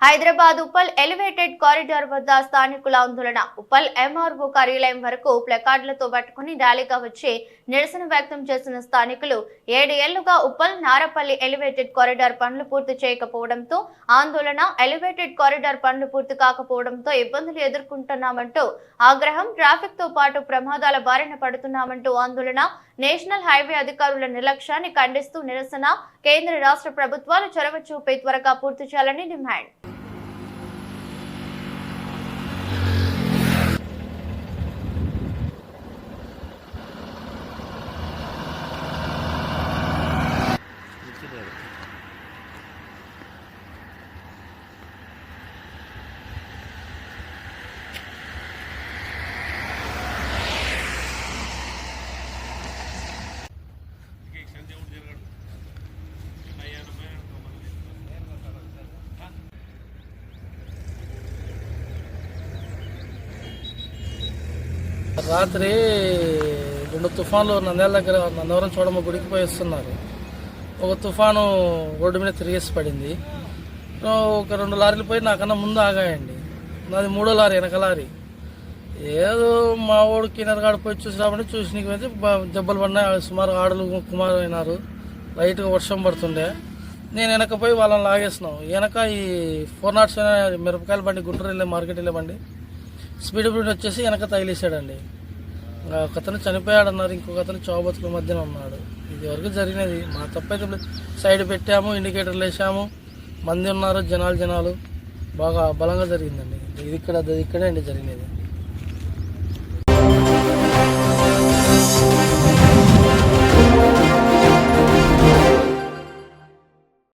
Hyderabad Uppal elevated corridor వద్ద స్థానికుల ఆందోళన. ఉప్పల్ ఎంఆర్ఓ కార్యాలయం వరకు ప్లకార్డులతో పట్టుకుని ర్యాలీగా వచ్చి నిరసన వ్యక్తం చేసిన స్థానికులు 7 ఏళ్లుగా ఉప్పల్ నారపల్లి ఎలివేటెడ్ కారిడార్ పనులు పూర్తి చేయకపోవడంతో ఆందోళన. ఎలివేటెడ్ కారిడార్ పనులు పూర్తి కాకపోవడంతో ఇబ్బందులు ఎదుర్కొంటున్నామంటూ ఆగ్రహం. ట్రాఫిక్ తో పాటు ప్రమాదాల బారిన పడుతున్నామంటూ ఆందోళన. నేషనల్ హైవే అధికారుల నిర్లక్ష్యాన్ని ఖండిస్తూ నిరసన. కేంద్ర రాష్ట్ర ప్రభుత్వాలు చొరవ చూపి త్వరగా పూర్తి చేయాలని డిమాండ్. రాత్రి 2 తుఫాన్లు నంద్యాల దగ్గర నందవరం చూడమ్మ గుడికి పోయి వస్తున్నారు. ఒక తుఫాను రోడ్డు మీద తిరిగేసి పడింది. ఒక 2 లారీలు పోయి నాకన్నా ముందు ఆగాయండి. నాది 3వ లారీ, వెనక లారీ. ఏదో మా వాడు కిన్నరగాడు పోయి చూసినామంటే చూసి నీకు అయితే దెబ్బలు పడినాయి. సుమారు ఆడలు కుమారు అయినారు. లైట్గా వర్షం పడుతుండే. నేను వెనక పోయి వాళ్ళని లాగేసినాం. వెనక ఈ 407 మిరపకాయల బండి, గుంటూరు వెళ్ళే మార్కెట్ వెళ్ళే బండి స్పీడ్ బ్రేక్ వచ్చేసి వెనక తగిలేసాడండి. ఒక అతను చనిపోయాడు అన్నారు, ఇంకొక అతను చావుబతుల మధ్యన ఉన్నాడు. ఇది వరకు జరిగినది మా తప్పైతే. సైడ్ పెట్టాము, ఇండికేటర్లు వేసాము, మంది ఉన్నారు, జనాలు బాగా బలంగా జరిగిందండి. ఇది ఇక్కడే అండి జరిగినది.